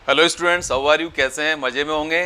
Hello students, how are you? कैसे हैं? मजे में होंगे।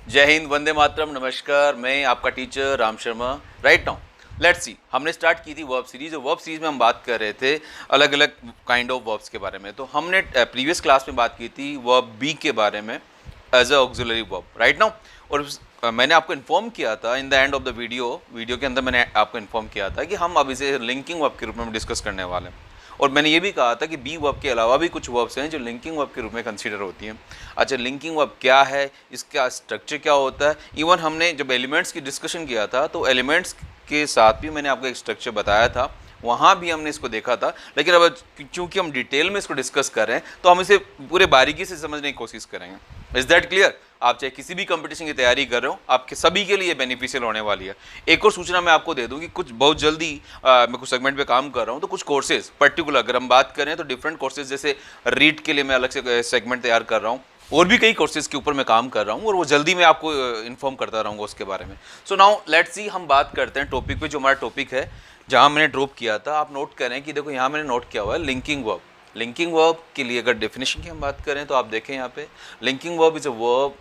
जय हिंद, वंदे मातरम, नमस्कार। मैं आपका teacher Ram Sharma. Right now let's सी, हमने स्टार्ट की थी वर्ब सीरीज और वर्ब सीरीज में हम बात कर रहे थे अलग अलग काइंड ऑफ वर्ब्स के बारे में। तो हमने प्रीवियस क्लास में बात की थी वर्ब बी के बारे में as a auxiliary verb. Right now और मैंने आपको इन्फॉर्म किया था in the end of the video के अंदर मैंने आपको इन्फॉर्म किया था कि हम अब इसे लिंकिंग वर्ब के रूप में डिस्कस करने वाले हैं। और मैंने ये भी कहा था कि बी वर्ब के अलावा भी कुछ वर्ब्स हैं जो लिंकिंग वर्ब के रूप में कंसीडर होती हैं। अच्छा, लिंकिंग वर्ब क्या है, इसका स्ट्रक्चर क्या होता है? इवन हमने जब एलिमेंट्स की डिस्कशन किया था तो एलिमेंट्स के साथ भी मैंने आपको एक स्ट्रक्चर बताया था, वहाँ भी हमने इसको देखा था। लेकिन अब चूंकि हम डिटेल में इसको डिस्कस कर रहे हैं तो हम इसे पूरे बारीकी से समझने की कोशिश करेंगे। Is that clear? आप चाहे किसी भी कंपटीशन की तैयारी कर रहे हो, आपके सभी के लिए बेनिफिशियल होने वाली है। एक और सूचना मैं आपको दे दूं कि कुछ बहुत जल्दी मैं कुछ सेगमेंट पे काम कर रहा हूं, तो कुछ कोर्सेज पर्टिकुलर अगर हम बात करें तो डिफरेंट कोर्सेज, जैसे रीड के लिए मैं अलग से सेगमेंट तैयार कर रहा हूं, और भी कई कोर्सेज के ऊपर मैं काम कर रहा हूं और वो जल्दी मैं आपको इन्फॉर्म करता रहूंगा उसके बारे में। सो नाउ लेट्स सी, हम बात करते हैं टॉपिक पे। जो हमारा टॉपिक है जहां मैंने ड्रॉप किया था, आप नोट करें कि देखो यहाँ मैंने नोट किया हुआ है लिंकिंग वर्ब। लिंकिंग वर्ब के लिए अगर डेफिनेशन की हम बात करें तो आप देखें यहाँ पे, linking verb is a verb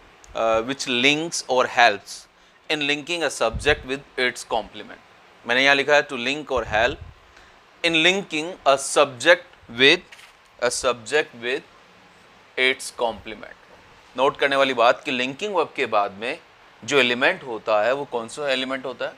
which links or helps in linking a subject with its complement. मैंने यहाँ लिखा है to link or help in linking a subject with its complement. Note करने वाली बात कि लिंकिंग वर्ब के बाद में जो एलिमेंट होता है वो कौन सा एलिमेंट होता है?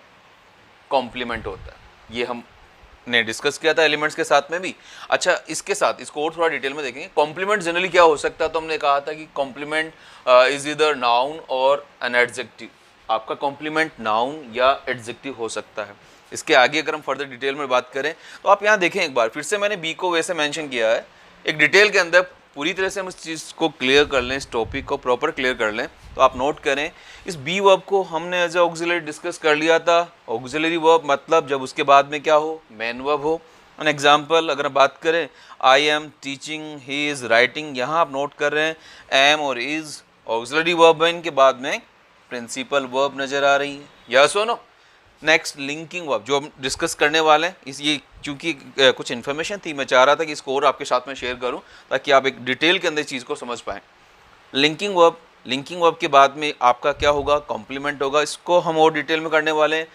कॉम्प्लीमेंट होता है। ये हमने डिस्कस किया था एलिमेंट्स के साथ में भी। अच्छा, इसके साथ इसको और थोड़ा डिटेल में देखेंगे। कॉम्प्लीमेंट जनरली क्या हो सकता है? तो हमने कहा था कि कॉम्प्लीमेंट इज इधर नाउन और एन एडजेक्टिव। आपका कॉम्प्लीमेंट नाउन या एडजेक्टिव हो सकता है। इसके आगे अगर हम फर्दर डिटेल में बात करें तो आप यहाँ देखें एक बार फिर से, मैंने बी को वैसे मेंशन किया है एक डिटेल के अंदर, पूरी तरह से हम इस चीज़ को क्लियर कर लें, इस टॉपिक को प्रॉपर क्लियर कर लें। तो आप नोट करें, इस बी वर्ब को हमने एज ए ऑक्सिलरी डिस्कस कर लिया था। ऑक्सिलरी वर्ब मतलब जब उसके बाद में क्या हो? मेन वर्ब हो। एन एग्जाम्पल अगर बात करें, I am teaching, he is writing, यहाँ आप नोट कर रहे हैं एम और इज़ ऑक्सिलरी वर्ब है, इनके बाद में प्रिंसिपल वर्ब नज़र आ रही है। या सुनो, नेक्स्ट लिंकिंग वर्ब जो हम डिस्कस करने वाले हैं, इस ये क्योंकि कुछ इन्फॉर्मेशन थी, मैं चाह रहा था कि इसको और आपके साथ में शेयर करूं ताकि आप एक डिटेल के अंदर चीज़ को समझ पाएँ। लिंकिंग वर्ब के बाद में आपका क्या होगा? कॉम्प्लीमेंट होगा। इसको हम और डिटेल में करने वाले हैं।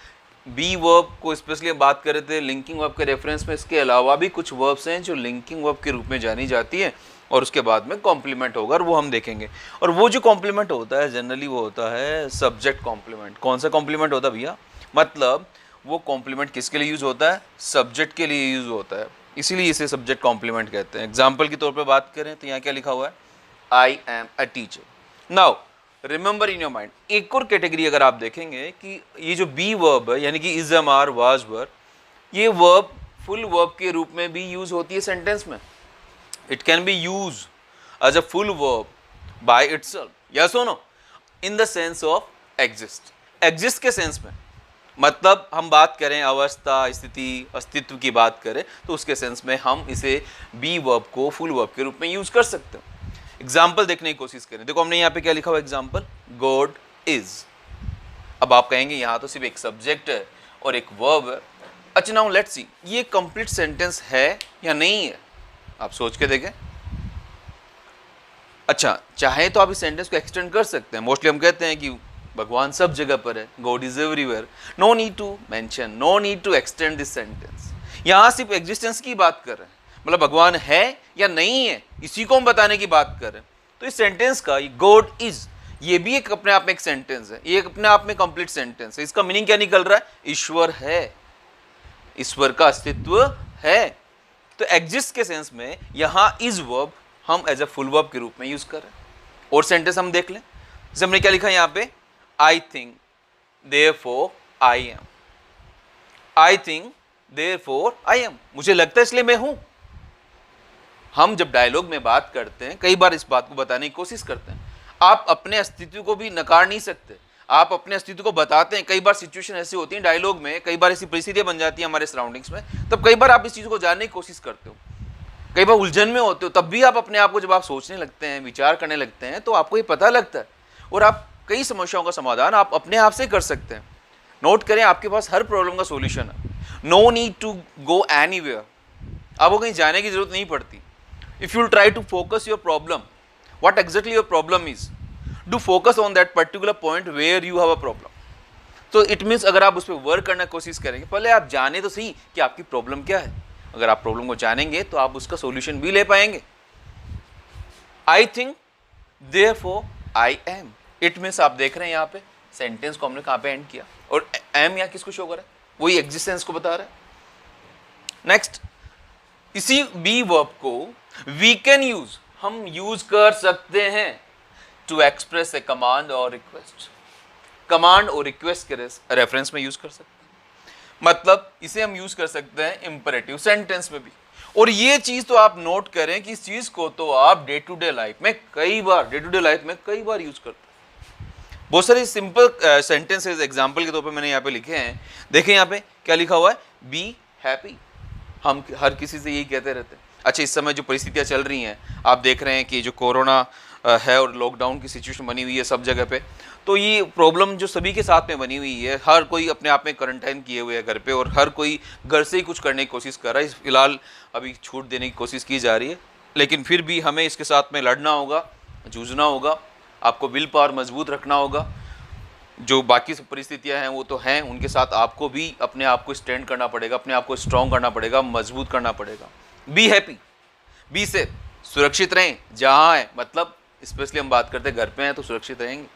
बी वर्ब को स्पेशली बात कर रहे थे लिंकिंग वर्ब के रेफरेंस में। इसके अलावा भी कुछ वर्ब्स हैं जो लिंकिंग वर्ब के रूप में जानी जाती है और उसके बाद में कॉम्प्लीमेंट होगा और वो हम देखेंगे। और वो जो कॉम्प्लीमेंट होता है जनरली वो होता है सब्जेक्ट कॉम्प्लीमेंट। कौन सा कॉम्प्लीमेंट होता है भैया? मतलब वो कॉम्प्लीमेंट किसके लिए यूज होता है? सब्जेक्ट के लिए यूज होता है, इसीलिए इसे सब्जेक्ट कॉम्प्लीमेंट कहते हैं। एग्जाम्पल के तौर पर बात करें तो यहाँ क्या लिखा हुआ है? I am a teacher. Now remember in your mind, एक और कैटेगरी अगर आप देखेंगे कि ये जो बी वर्ब है यानी कि इज, एम, आर, वाज, वर, ये वर्ब फुल वर्ब के रूप में भी यूज होती है सेंटेंस में। It can be use as a full verb by itself, yes और no, in the sense of exist. Exist के सेंस में मतलब हम बात करें अवस्था, स्थिति, अस्तित्व की बात करें तो उसके सेंस में हम इसे बी वर्ब को फुल वर्ब के रूप में यूज कर सकते हैं। एग्जाम्पल देखने की कोशिश करें। देखो हमने यहाँ पे क्या लिखा हुआ? Example, God is. अब आप कहेंगे यहाँ तो सिर्फ एक सब्जेक्ट है और एक वर्ब है। अच्छा, नाउ लेट्स सी, ये कंप्लीट सेंटेंस है या नहीं है? आप सोच के देखें। अच्छा, चाहे तो आप इस सेंटेंस को एक्सटेंड कर सकते हैं। मोस्टली हम कहते हैं कि भगवान सब जगह पर है, God is everywhere. No need to mention, no need to extend this sentence. यहाँ सिर्फ एग्जिस्टेंस की बात कर रहे हैं, मतलब भगवान है या नहीं है इसी को हम बताने की बात कर रहे हैं। तो इस सेंटेंस का गॉड इज, ये भी एक अपने आप में एक सेंटेंस है, ये अपने आप में कंप्लीट सेंटेंस है। इसका मीनिंग क्या निकल रहा है? ईश्वर है, ईश्वर का अस्तित्व है। तो एग्जिस्ट के सेंस में यहाँ इज वर्ब हम एज ए फुल वर्ब के रूप में यूज कर रहे हैं। और सेंटेंस हम देख लें, जैसे हमने क्या लिखा है यहाँ पे? I think therefore I am. I think therefore I am, मुझे लगता है इसलिए मैं हूं। हम जब डायलॉग में बात करते हैं कई बार इस बात को बताने की कोशिश करते हैं। आप अपने अस्तित्व को भी नकार नहीं सकते, आप अपने अस्तित्व को बताते हैं। कई बार सिचुएशन ऐसी होती है डायलॉग में, कई बार ऐसी परिस्थितियां बन जाती है हमारे सराउंडिंग्स में, तब कई बार आप इस चीज़ को जानने की कोशिश करते हो, कई बार उलझन में होते हो, तब भी आप अपने आप को जब आप सोचने लगते हैं, विचार करने लगते हैं, तो आपको ये पता लगता है और आप कई समस्याओं का समाधान आप अपने आप से कर सकते हैं। नोट करें, आपके पास हर प्रॉब्लम का सोल्यूशन है। No need to go anywhere, आपको कहीं जाने की जरूरत नहीं पड़ती। If you try to focus your problem, what exactly your problem is, do focus on that particular point where you have a problem. तो इट मीन्स अगर आप उस पर वर्क करने की कोशिश करेंगे, पहले आप जाने तो सही कि आपकी प्रॉब्लम क्या है. अगर आप प्रॉब्लम को जानेंगे तो आप उसका सॉल्यूशन भी ले पाएंगे. I think therefore I am, it means आप देख रहे हैं यहाँ पे सेंटेंस को हमने कहाँ पे एंड किया, और एम यहाँ किसको शो कर रहा है, वही एग्जिस्टेंस को बता रहा है. नेक्स्ट, इसी बी वर्ब को वी कैन यूज, हम यूज कर सकते हैं टू एक्सप्रेस ए कमांड और रिक्वेस्ट. कमांड और रिक्वेस्ट के रेफरेंस में यूज कर सकते हैं. मतलब इसे हम यूज कर सकते हैं इंपरेटिव सेंटेंस में भी. और ये चीज तो आप नोट करें कि इस चीज को तो आप डे टू डे लाइफ में कई बार यूज करते हैं. बहुत सारे सिंपल सेंटेंसेस एग्जांपल के तौर पे मैंने यहाँ पे लिखे हैं. देखें यहाँ पे क्या लिखा हुआ है, बी हैप्पी. हम हर किसी से यही कहते रहते हैं. अच्छा, इस समय जो परिस्थितियाँ चल रही हैं, आप देख रहे हैं कि जो कोरोना है और लॉकडाउन की सिचुएशन बनी हुई है सब जगह पे, तो ये प्रॉब्लम जो सभी के साथ में बनी हुई है, हर कोई अपने आप में क्वारंटाइन किए हुए है घर पे, और हर कोई घर से ही कुछ करने की कोशिश कर रहा है. फिलहाल अभी छूट देने की कोशिश की जा रही है, लेकिन फिर भी हमें इसके साथ में लड़ना होगा, जूझना होगा. आपको विल पावर मजबूत रखना होगा. जो बाकी सब परिस्थितियाँ हैं वो तो हैं, उनके साथ आपको भी अपने आप को स्टैंड करना पड़ेगा, अपने आप को स्ट्रॉन्ग करना पड़ेगा, मजबूत करना पड़ेगा. बी हैप्पी, बी से सुरक्षित रहें जहाँ है, मतलब स्पेशली हम बात करते हैं घर पे हैं तो सुरक्षित रहेंगे.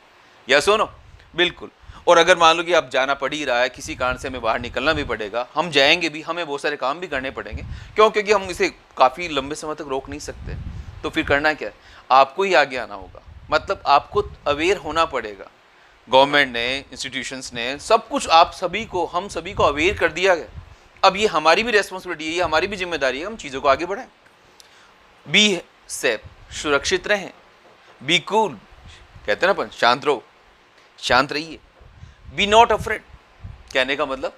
यस और नो, बिल्कुल. और अगर मान लो कि आप जाना पड़ ही रहा है, किसी कारण से हमें बाहर निकलना भी पड़ेगा, हम जाएंगे भी, हमें बहुत सारे काम भी करने पड़ेंगे. क्यों? क्योंकि हम इसे काफ़ी लंबे समय तक रोक नहीं सकते. तो फिर करना क्या है, आपको ही आगे आना होगा. मतलब आपको अवेयर होना पड़ेगा. गवर्नमेंट ने, इंस्टीट्यूशंस ने, सब कुछ आप सभी को, हम सभी को अवेयर कर दिया गया. अब ये हमारी भी रेस्पॉन्सिबिलिटी है, ये हमारी भी जिम्मेदारी है, हम चीज़ों को आगे बढ़ाएं. बी सेफ, सुरक्षित रहें. बी कूल, कहते हैं ना अपन, शांत रहो, शांत रहिए. बी नॉट अफ्रेड, कहने का मतलब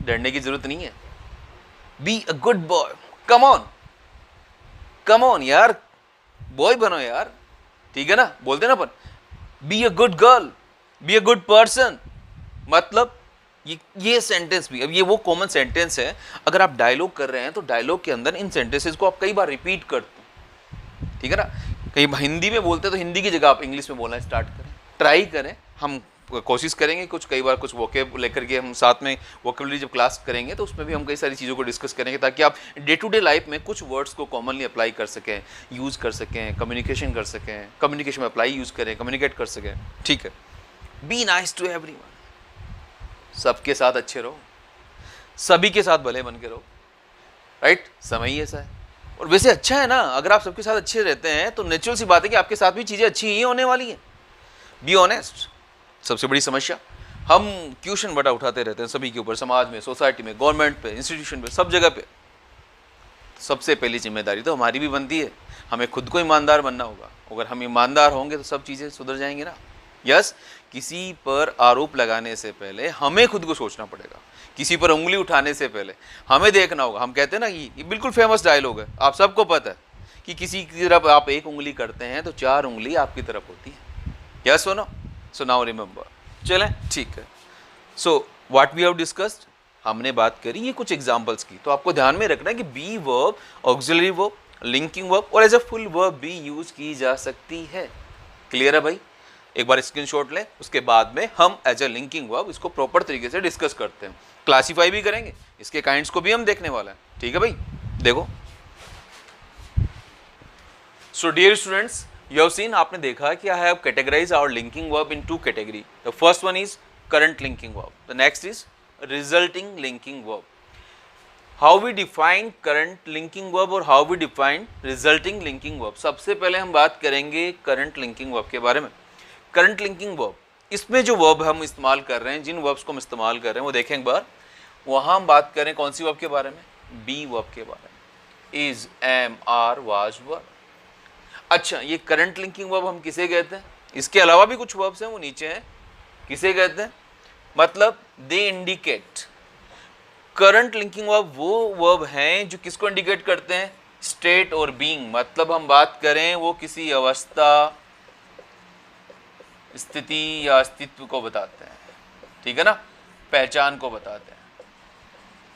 डरने की जरूरत नहीं है. Be a good boy, come on यार, बॉय बनो यार, ठीक है ना, बोलते ना अपन. Be a good girl, be a good person. मतलब ये सेंटेंस भी, अब ये वो कॉमन सेंटेंस है. अगर आप डायलॉग कर रहे हैं तो डायलॉग के अंदर इन सेंटेंसेस को आप कई बार रिपीट करते हैं, ठीक है ना. कहीं हिंदी में बोलते हैं तो हिंदी की जगह आप इंग्लिश में बोलना स्टार्ट करें, ट्राई करें. हम कोशिश करेंगे कई बार कुछ वोकेब लेकर के, हम साथ में वोकेबलरी जब क्लास करेंगे तो उसमें भी हम कई सारी चीज़ों को डिस्कस करेंगे, ताकि आप डे टू डे लाइफ में कुछ वर्ड्स को कॉमनली अप्लाई कर सकें, यूज़ कर सकें, कम्युनिकेशन कर सकें, कम्युनिकेशन में अप्लाई यूज़ करें, कम्युनिकेट कर सकें. ठीक है. बी नाइस टू एवरीवन, सबके साथ अच्छे रहो, सभी के साथ भले बन के रहो. राइट, समय ही ऐसा है. और वैसे अच्छा है ना, अगर आप सबके साथ अच्छे रहते हैं तो नेचुरल सी बात है कि आपके साथ भी चीज़ें अच्छी ही होने वाली हैं. Be honest. सबसे बड़ी समस्या, हम क्वेश्चन बड़ा उठाते रहते हैं सभी के ऊपर, समाज में, सोसाइटी में, गवर्नमेंट पे, इंस्टीट्यूशन पे, सब जगह पे. सबसे पहली जिम्मेदारी तो हमारी भी बनती है, हमें खुद को ईमानदार बनना होगा. अगर हम ईमानदार होंगे तो सब चीज़ें सुधर जाएंगी ना. यस, किसी पर आरोप लगाने से पहले हमें खुद को सोचना पड़ेगा. किसी पर उंगली उठाने से पहले हमें देखना होगा. हम कहते हैं ना, ये बिल्कुल फेमस डायलॉग है, आप सबको पता है कि किसी की तरफ आप एक उंगली करते हैं तो 4 उंगली आपकी तरफ होती है. यस और नो. So now remember. चलें, ठीक है. So what we have discussed, हमने बात करी ये कुछ एग्जांपल्स की. तो आपको ध्यान में रखना है कि be verb, auxiliary verb, linking verb और एज अ फुल वर्ब भी यूज की जा सकती है. क्लियर है भाई? एक बार स्क्रीनशॉट लें, उसके बाद में हम एज अ लिंकिंग वर्ब इसको प्रॉपर तरीके से डिस्कस करते हैं, क्लासीफाई भी करेंगे, इसके काइंड्स को भी हम देखने वाला है. ठीक है भाई, देखो. So dear students, you have seen, आपने देखा कि I have categorize our linking verb in 2 category. The first one is current linking verb, the next is resulting linking verb. How we define current linking verb और how we define resulting linking verb. सबसे पहले हम बात करेंगे current linking verb के बारे में. Current linking verb, इसमें जो वर्ब हम इस्तेमाल कर रहे हैं, जिन वर्ब्स को हम इस्तेमाल कर रहे हैं वो देखें एक बार. वहाँ हम बात करें कौन सी वर्ब के बारे में, बी वर्ब के बारे में. Is, am, are, was verb. अच्छा, ये करंट लिंकिंग वर्ब हम किसे कहते हैं? इसके अलावा भी कुछ वर्ब्स हैं, वो नीचे हैं. किसे कहते हैं? मतलब they indicate. Current linking verb वो वर्ब हैं जो किसको इंडिकेट करते हैं? स्टेट और बीइंग. मतलब हम बात करें वो किसी अवस्था, स्थिति या अस्तित्व को बताते हैं. ठीक है ना, पहचान को बताते हैं.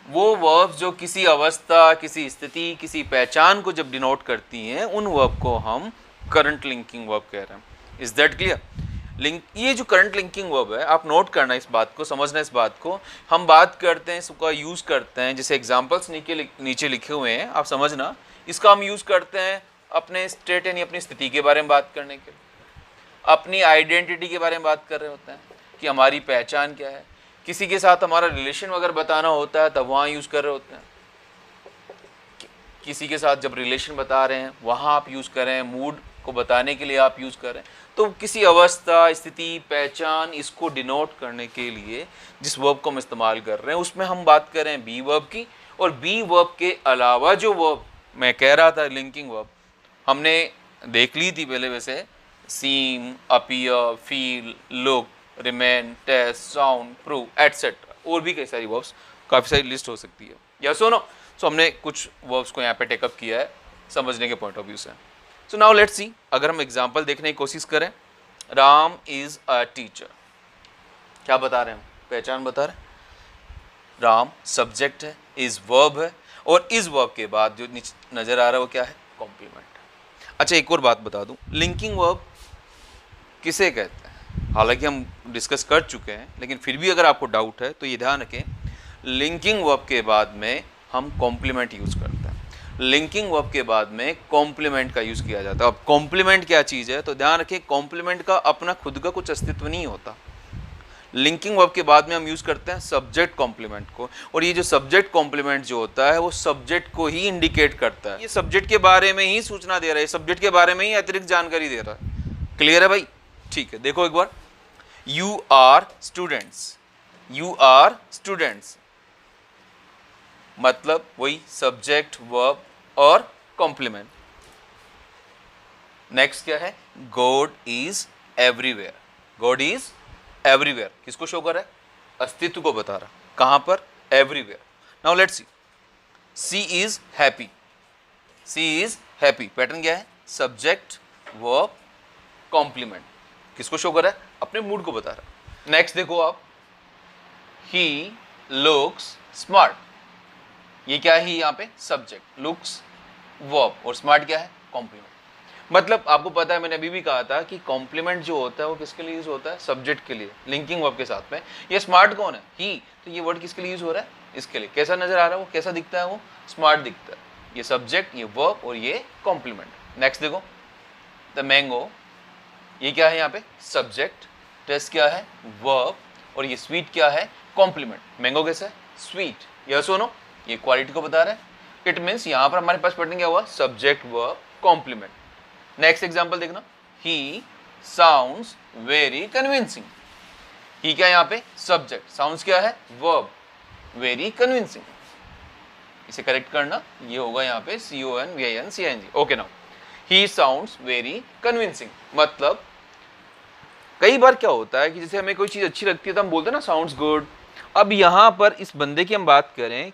वो वर्ब्स जो किसी अवस्था, किसी स्थिति, किसी पहचान को जब डिनोट करती हैं, उन वर्ब को हम करंट लिंकिंग वर्ब कह रहे हैं। Is that clear? लिंक, ये जो करंट लिंकिंग वर्ब है, आप नोट करना इस बात को, समझना इस बात को। हम बात करते हैं, इसका यूज करते हैं, जैसे एग्जांपल्स नीचे लिखे हुए हैं, आप समझना। इसका हम यूज करते हैं अपने स्टेट यानी अपनी स्थिति के बारे में बात करने के लिए, अपनी आइडेंटिटी के बारे में बात कर रहे होते हैं कि हमारी पहचान क्या है। किसी के साथ हमारा रिलेशन अगर बताना होता है तब वहाँ यूज कर रहे होते हैं। किसी के साथ जब रिलेशन बता रहे हैं वहाँ आप यूज कर रहे हैं, मूड को बताने के लिए आप यूज कर रहे हैं। तो किसी अवस्था, स्थिति, पहचान, इसको डिनोट करने के लिए जिस वर्ब को हम इस्तेमाल कर रहे हैं उसमें हम बात कर रहे हैं बी वर्ब की। और बी वर्ब के अलावा जो वर्ब मैं कह रहा था लिंकिंग वर्ब, हमने देख ली थी पहले, वैसे seem, appear, feel, look, remain, taste, sound, prove, etcetera, और भी कई सारी वर्ब्स, काफ़ी सारी लिस्ट हो सकती है। या सुनो, सो हमने कुछ वर्ब्स को यहाँ पे टेकअप किया है समझने के पॉइंट ऑफ व्यू से। सो नाउ लेट्स सी, अगर हम एग्जांपल देखने की कोशिश करें, राम इज अ टीचर, क्या बता रहे हैं हम? पहचान बता रहे हैं। राम सब्जेक्ट है, इज वर्ब है, और इस वर्ब के बाद जो नजर आ रहा है वो क्या है? कॉम्प्लीमेंट। अच्छा, एक और बात बता दूं, लिंकिंग वर्ब किसे कहते हैं? हालांकि हम डिस्कस कर चुके हैं, लेकिन फिर भी अगर आपको डाउट है तो ये ध्यान रखें, लिंकिंग वर्ब के बाद में हम कॉम्प्लीमेंट यूज करते हैं। लिंकिंग वर्ब के बाद में कॉम्प्लीमेंट का यूज किया जाता है। अब कॉम्प्लीमेंट क्या चीज है, तो ध्यान रखें, कॉम्प्लीमेंट का अपना खुद का कुछ अस्तित्व नहीं होता। लिंकिंग वर्ब के बाद में हम यूज करते हैं सब्जेक्ट कॉम्प्लीमेंट को, और ये जो सब्जेक्ट कॉम्प्लीमेंट जो होता है वो सब्जेक्ट को ही इंडिकेट करता है, ये सब्जेक्ट के बारे में ही सूचना दे रहा है, सब्जेक्ट के बारे में ही अतिरिक्त जानकारी दे रहा है। क्लियर है भाई? ठीक है, देखो एक बार, you are students, you are students, मतलब वही सब्जेक्ट, वर्ब और कॉम्प्लीमेंट। नेक्स्ट क्या है? God is everywhere, God is everywhere किसको शो कर रहा है? अस्तित्व को बता रहा। कहां पर? Everywhere. Now let's see, she is happy, she is happy, pattern क्या है? सब्जेक्ट, वर्ब, कॉम्प्लीमेंट, किसको शो कर रहा है? अपने मूड को बता रहा। नेक्स्ट देखो आप, ही लुक्स स्मार्ट, ये क्या है यहाँ पे? सब्जेक्ट, लुक्स वर्ब, और स्मार्ट क्या है? कॉम्प्लीमेंट। मतलब आपको पता है, मैंने अभी भी कहा था कि कॉम्प्लीमेंट जो होता है वो किसके लिए यूज होता है? सब्जेक्ट के लिए, लिंकिंग वर्ब के साथ में। ये स्मार्ट कौन है? ही, तो ये वर्ड किसके लिए यूज हो रहा है? इसके लिए। कैसा नजर आ रहा है वो? कैसा दिखता है वो? स्मार्ट दिखता है। ये सब्जेक्ट, ये वर्ब और ये कॉम्प्लीमेंट। नेक्स्ट देखो, द मैंगो, ये क्या है यहाँ पे? सब्जेक्ट, टेस्ट क्या है? वर्ब, और ये स्वीट क्या है? कॉम्प्लीमेंट। मैंगो कैसा है? स्वीट। यस और नो? ये क्वालिटी को बता रहा है। इट मीन्स यहाँ पर हमारे पास पैटर्न क्या हुआ? Subject, verb, complement. Next example देखना, he sounds very convincing, he क्या है यहाँ पे? सब्जेक्ट, साउंड्स क्या है? Verb, very convincing. इसे करेक्ट करना, ये होगा यहाँ पे CONVINCING। Okay, now he sounds very convincing, मतलब कई बार क्या होता है कि जैसे हमें कोई चीज अच्छी लगती है तो हम बोलते हैं ना साउंड्स गुड। अब यहाँ पर इस बंदे की हम बात करें,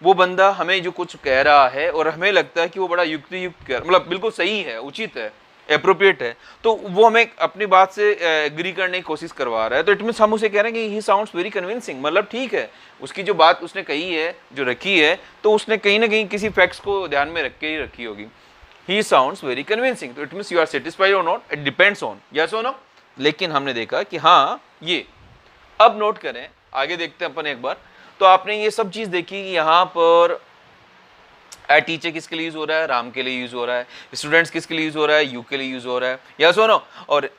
वो बंदा हमें जो कुछ कह रहा है और हमें लगता है कि वो बड़ा युक्त मतलब बिल्कुल सही है, उचित है, अप्रोप्रिएट है, तो वो हमें अपनी बात से एग्री करने की कोशिश करवा रहा है। तो इट मीन्स हम उसे कह रहे हैं कि ही साउंड्स वेरी कन्विंसिंग, मतलब ठीक है, उसकी जो बात उसने कही है, जो रखी है, तो उसने कहीं ना कहीं किसी फैक्ट्स को ध्यान में रख के ही रखी होगी। ही साउंड्स वेरी कन्विंसिंग, तो it means you are satisfied और not, it depends on, yes और नो। लेकिन हमने देखा कि हाँ ये, अब नोट करें, आगे देखते हैं अपन एक बार। तो आपने ये सब चीज देखी कि यहाँ पर टीचर किसके लिए यूज हो रहा है? राम के लिए यूज हो रहा है। स्टूडेंट्स किसके लिए यूज हो रहा है? यू के लिए यूज हो रहा है, या सुनो। और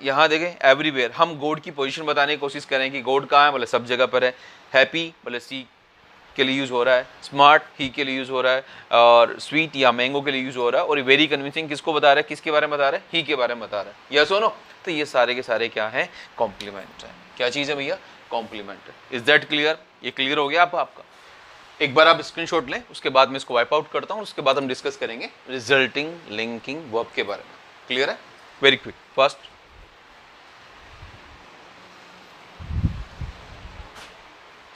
यहाँ देखें एवरीवेयर, हम गॉड की पोजीशन बताने की कोशिश करें कि गॉड कहाँ है, बोले सब जगह पर है। हैप्पी बोले सी के लिए यूज हो रहा है, स्मार्ट ही के लिए यूज हो रहा है, और स्वीट या मैंगो के लिए यूज हो रहा है, और वेरी कन्विंसिंग किसको बता रहा है? किसके बारे में बता रहा है? ही के बारे में बता रहा है, या सुनो। तो ये सारे के सारे क्या है? कॉम्प्लीमेंट है। क्या चीज है भैया? कॉम्प्लीमेंट है। Is that clear? ये क्लियर हो गया आपका? एक बार आप स्क्रीनशॉट लें, उसके बाद मैं इसको वाइप आउट करता हूं, उसके बाद हम डिस्कस करेंगे रिजल्टिंग लिंकिंग वर्ब के बारे में। क्लियर है? Very quick, fast.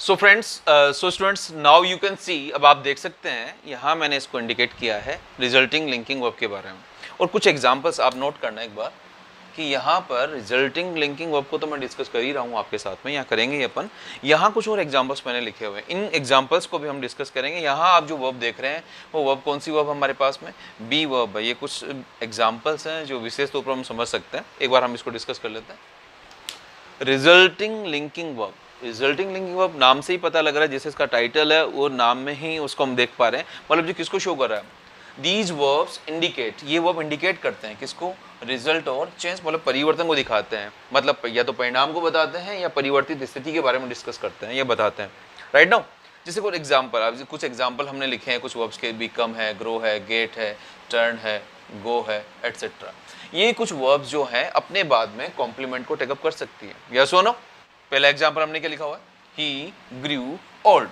So friends, so students, now you can see, अब आप देख सकते हैं यहां मैंने इसको इंडिकेट किया है रिजल्टिंग लिंकिंग वर्ब के बारे में, और कुछ एग्जांपल्स आप नोट करना एक बार कि यहाँ पर रिजल्टिंग लिंकिंग वर्ब को तो मैं डिस्कस कर ही रहा हूँ आपके साथ में, यहाँ करेंगे ही अपन। यहाँ कुछ और एग्जांपल्स मैंने लिखे हुए हैं, इन एग्जांपल्स को भी हम डिस्कस करेंगे। यहाँ आप जो वर्ब देख रहे हैं वो वर्ब कौन सी वर्ब हमारे पास में, बी वर्ब है। ये कुछ एग्जाम्पल्स हैं जो विशेष तौर पर हम समझ सकते हैं, एक बार हम इसको डिस्कस कर लेते हैं। Resulting linking verb, resulting linking verb नाम से ही पता लग रहा है, जैसे इसका टाइटल है वो नाम में ही उसको हम देख पा रहे हैं, मतलब जो किसको शो कर रहा है, दीज वर्ब्स इंडिकेट, ये वर्ब इंडिकेट करते हैं किसको, रिजल्ट और चेंज, मतलब परिवर्तन को दिखाते हैं, मतलब या तो परिणाम को बताते हैं या परिवर्तित स्थिति के बारे में डिस्कस करते हैं, ये बताते हैं, राइट नाउ। जैसे कोई एग्जाम्पल, अब कुछ एग्जाम्पल हमने लिखे हैं कुछ वर्ब्स के, बिकम है, ग्रो है, गेट है, टर्न है, गो है, एटसेट्रा। ये कुछ वर्ब्स जो हैं अपने बाद में कॉम्प्लीमेंट को टेकअप कर सकती है, यस और नो। पहला एग्जाम्पल हमने क्या लिखा हुआ है, ही ग्रू ओल्ड।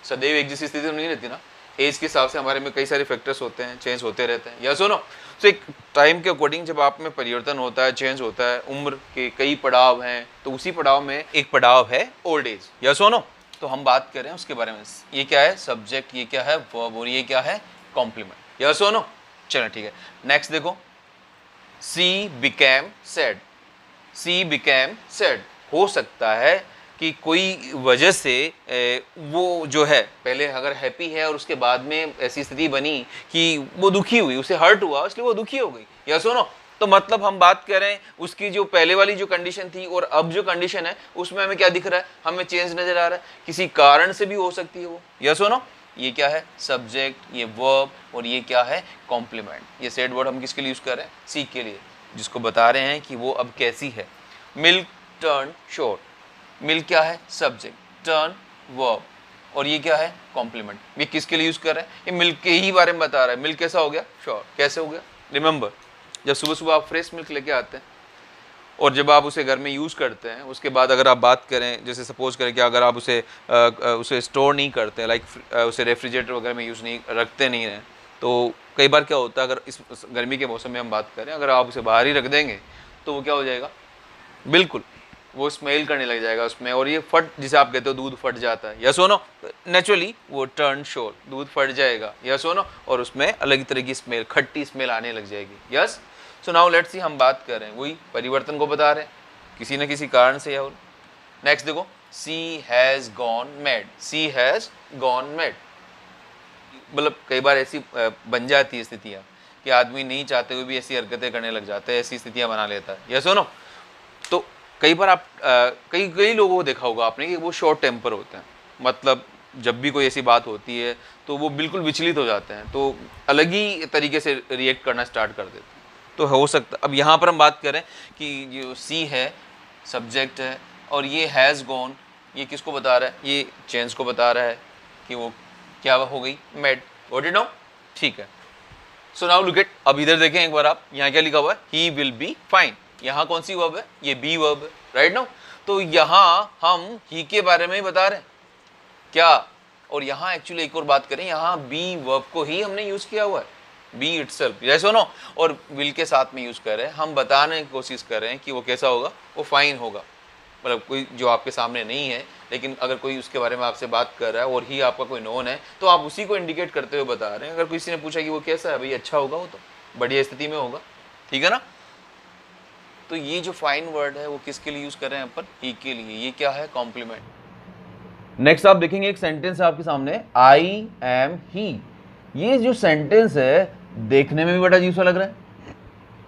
सदैव एक जैसी स्थिति नहीं रहती ना, एज के हिसाब से हमारे में कई सारे फैक्टर्स होते हैं, चेंज होते रहते हैं, यस और नो। तो एक टाइम के अकॉर्डिंग जब आप में परिवर्तन होता है, चेंज होता है, उम्र के कई पड़ाव हैं, तो उसी पड़ाव में एक पड़ाव है ओल्ड एज, यस और नो। तो हम बात कर रहे हैं उसके बारे में, ये क्या है सब्जेक्ट, ये क्या है वर्ब और ये क्या है कॉम्प्लीमेंट, यस और नो। चलो ठीक है, नेक्स्ट देखो, सी बिकेम सैड, सी बिकेम सैड। हो सकता है कि कोई वजह से वो जो है पहले अगर हैप्पी है और उसके बाद में ऐसी स्थिति बनी कि वो दुखी हुई, उसे हर्ट हुआ, इसलिए वो दुखी हो गई, या सुनो। तो मतलब हम बात करें उसकी जो पहले वाली जो कंडीशन थी और अब जो कंडीशन है उसमें हमें क्या दिख रहा है, हमें चेंज नजर आ रहा है, किसी कारण से भी हो सकती है वो, या सुनो। ये क्या है सब्जेक्ट, ये वर्ब और ये क्या है कॉम्प्लीमेंट। ये सेड वर्ड हम किसके लिए यूज कर रहे हैं, सी के लिए, जिसको बता रहे हैं कि वो अब कैसी है। मिल्क टर्न श्योर, मिल्क क्या है सब्जेक्ट, टर्न वर्ब और ये क्या है कॉम्प्लीमेंट। ये किसके लिए यूज कर रहे हैं, ये मिल्क के ही बारे में बता रहा है। मिल्क कैसा हो गया श्योर, कैसे हो गया, रिमेंबर जब सुबह सुबह आप फ्रेश मिल्क लेके आते हैं और जब आप उसे घर में यूज़ करते हैं, उसके बाद अगर आप बात करें, जैसे सपोज करें कि अगर आप उसे स्टोर नहीं करते, लाइक उसे रेफ्रिजरेटर वगैरह में यूज़ नहीं रखते नहीं हैं, तो कई बार क्या होता है, अगर इस गर्मी के मौसम में हम बात करें, अगर आप उसे बाहर ही रख देंगे तो वो क्या हो जाएगा, बिल्कुल वो स्मेल करने लग जाएगा उसमें, और ये फट, जिसे आप कहते हो दूध फट जाता है, यस नो, नेचुरली वो टर्न श्योर, दूध फट जाएगा, यस नो, और उसमें अलग तरह की स्मेल, खट्टी स्मेल आने लग जाएगी, यस। सो नाउ लेट्स सी, हम बात कर रहे हैं वही परिवर्तन को बता रहे हैं किसी न किसी कारण से। और नेक्स्ट देखो, she has gone mad, she has gone mad, मतलब कई बार ऐसी बन जाती है स्थितियाँ कि आदमी नहीं चाहते हुए भी ऐसी हरकतें करने लग जाते हैं, ऐसी स्थितियाँ बना लेता है, यस नो। तो कई बार आप कई लोगों को देखा होगा आपने कि वो शॉर्ट टेम्पर होते हैं, मतलब जब भी कोई ऐसी बात होती है तो वो बिल्कुल विचलित हो जाते हैं, तो अलग ही तरीके से रिएक्ट करना स्टार्ट कर देते हैं। तो हो सकता, अब यहाँ पर हम बात करें कि जो सी है सब्जेक्ट है और ये हैज़ गॉन, ये किसको बता रहा है, ये चेंज को बता रहा है कि वो क्या हो गई मैड, व्हाट इट नाउ, ठीक है। सो नाउ लुक एट, अब इधर देखें एक बार आप, यहाँ क्या लिखा हुआ है, ही विल बी फाइन, यहाँ कौन सी वर्ब है, ये बी वर्ब है, राइट नाउ। तो यहाँ हम ही के बारे में ही बता रहे हैं क्या, और यहाँ एक्चुअली एक और बात करें, यहाँ बी वर्ब को ही हमने यूज किया हुआ है, बी इटसेल्फ, यस और नो, और विल के साथ में यूज कर रहे हैं, हम बताने की कोशिश कर रहे हैं कि वो कैसा होगा, वो फाइन होगा, मतलब कोई जो आपके सामने नहीं है, लेकिन अगर कोई उसके बारे में आपसे बात कर रहा है और ही आपका कोई नोन है, तो आप उसी को इंडिकेट करते हुए बता रहे हैं। अगर किसी ने पूछा कि वो कैसा है, भाई अच्छा होगा, वो तो बढ़िया स्थिति में होगा, ठीक है ना। तो ये जो फाइन वर्ड है वो किसके लिए यूज कर रहे हैं अपन, ही के लिए, ये क्या है कॉम्प्लीमेंट। नेक्स्ट आप देखेंगे एक सेंटेंस है आपके सामने, आई एम ही। ये जो सेंटेंस है देखने में भी बड़ा अजीब सा लग रहा है,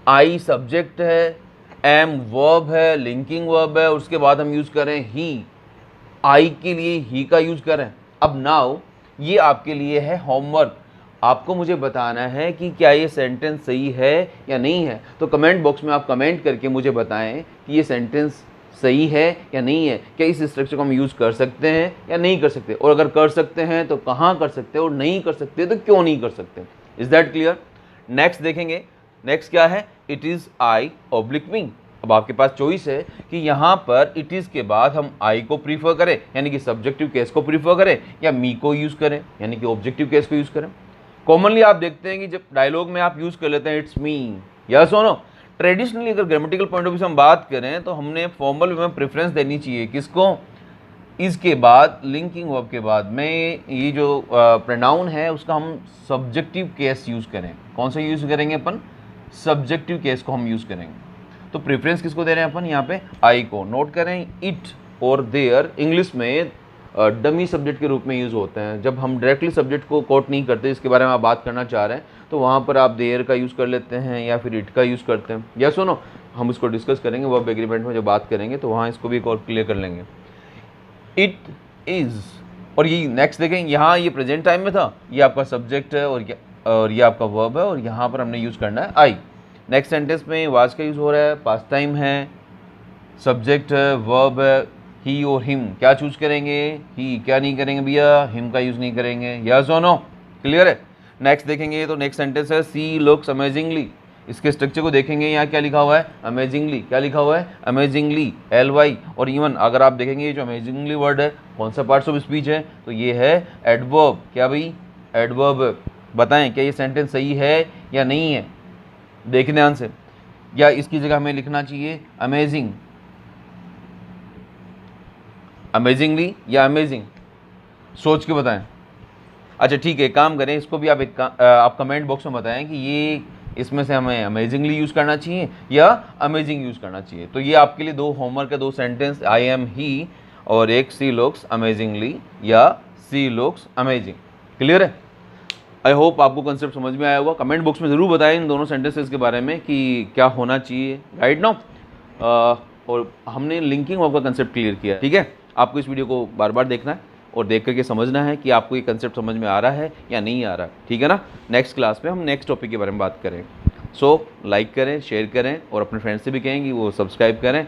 आई सब्जेक्ट है, एम वर्ब है, लिंकिंग वर्ब है, उसके बाद हम यूज करें ही, आई के लिए ही का यूज करें। अब नाउ ये आपके लिए है होमवर्क, आपको मुझे बताना है कि क्या ये सेंटेंस सही है या नहीं है। तो कमेंट बॉक्स में आप कमेंट करके मुझे बताएं कि ये सेंटेंस सही है या नहीं है, क्या इस स्ट्रक्चर को हम यूज़ कर सकते हैं या नहीं कर सकते, और अगर कर सकते हैं तो कहाँ कर सकते हैं, और नहीं कर सकते तो क्यों नहीं कर सकते। Is that clear. नेक्स्ट देखेंगे, नेक्स्ट क्या है, इट इज़ आई ऑब्लिक मी। अब आपके पास चॉइस है कि यहाँ पर इट इज़ के बाद हम आई को प्रीफर करें, यानी कि सब्जेक्टिव केस को प्रीफर करें, या मी को यूज़ करें, यानी कि ऑब्जेक्टिव केस को यूज़ करें। कॉमनली आप देखते हैं कि जब डायलॉग में आप यूज़ कर लेते हैं इट्स मी, यस और नो। ट्रेडिशनली अगर ग्रामेटिकल पॉइंट ऑफ व्यू से हम बात करें तो हमने फॉर्मल वे में प्रेफरेंस देनी चाहिए किसको, इसके बाद लिंकिंग वर्ब के बाद में ये जो प्रोनाउन है उसका हम सब्जेक्टिव केस यूज़ करें। कौन सा यूज़ करेंगे अपन, सब्जेक्टिव केस को हम यूज़ करेंगे। तो प्रेफरेंस किसको दे रहे हैं अपन यहाँ पे, आई को। नोट करें, इट और देयर इंग्लिश में डमी सब्जेक्ट के रूप में यूज़ होते हैं। जब हम डायरेक्टली सब्जेक्ट को कोट नहीं करते, इसके बारे में आप बात करना चाह रहे हैं, तो वहाँ पर आप देयर का यूज़ कर लेते हैं या फिर इट का यूज़ करते हैं। या सुनो, हम इसको डिस्कस करेंगे वर्ब एग्रीमेंट में जब बात करेंगे, तो वहाँ इसको भी एक और क्लियर कर लेंगे। इट इज़, और ये नेक्स्ट देखें, यहाँ ये प्रेजेंट टाइम में था, ये आपका सब्जेक्ट है और ये आपका वर्ब है, और यहाँ पर हमने यूज़ करना है आई। नेक्स्ट सेंटेंस में वाज का यूज़ हो रहा है, पास्ट टाइम है, सब्जेक्ट है, वर्ब है, ही और हिम। क्या चूज करेंगे, ही। क्या नहीं करेंगे भैया, हिम का यूज़ नहीं करेंगे। यस और नो, क्लियर है। नेक्स्ट देखेंगे तो नेक्स्ट सेंटेंस है, सी लुक्स अमेजिंगली। इसके स्ट्रक्चर को देखेंगे, यहाँ क्या लिखा हुआ है, अमेजिंगली। क्या लिखा हुआ है, अमेजिंगली, LY। और इवन अगर आप देखेंगे ये जो अमेजिंगली वर्ड है कौन सा पार्ट्स ऑफ स्पीच है, तो ये है एडवर्ब। क्या भाई, एडवर्ब। बताएं क्या ये सेंटेंस सही है या नहीं है, देखिए ध्यान से। या इसकी जगह हमें लिखना चाहिए अमेजिंग, अमेजिंगली या अमेजिंग, सोच के बताएं। अच्छा ठीक है, काम करें, इसको भी आप कमेंट बॉक्स में बताएं कि ये इसमें से हमें अमेजिंगली यूज़ करना चाहिए या अमेजिंग यूज़ करना चाहिए। तो ये आपके लिए दो होमवर्क है, दो सेंटेंस, आई एम ही और एक सी लुक्स अमेजिंगली या सी लुक्स अमेजिंग। क्लियर है। आई होप आपको कंसेप्ट समझ में आया होगा। कमेंट बॉक्स में ज़रूर बताएं इन दोनों सेंटेंसेस के बारे में कि क्या होना चाहिए, राइट नाउ। और हमने लिंकिंग वर्ब का कंसेप्ट क्लियर किया, ठीक है। आपको इस वीडियो को बार बार देखना है और देख करके समझना है कि आपको ये कंसेप्ट समझ में आ रहा है या नहीं आ रहा है, ठीक है ना। नेक्स्ट क्लास में हम नेक्स्ट टॉपिक के बारे में बात करें। सो लाइक करें, शेयर करें और अपने फ्रेंड्स से भी कहें कि वो सब्सक्राइब करें।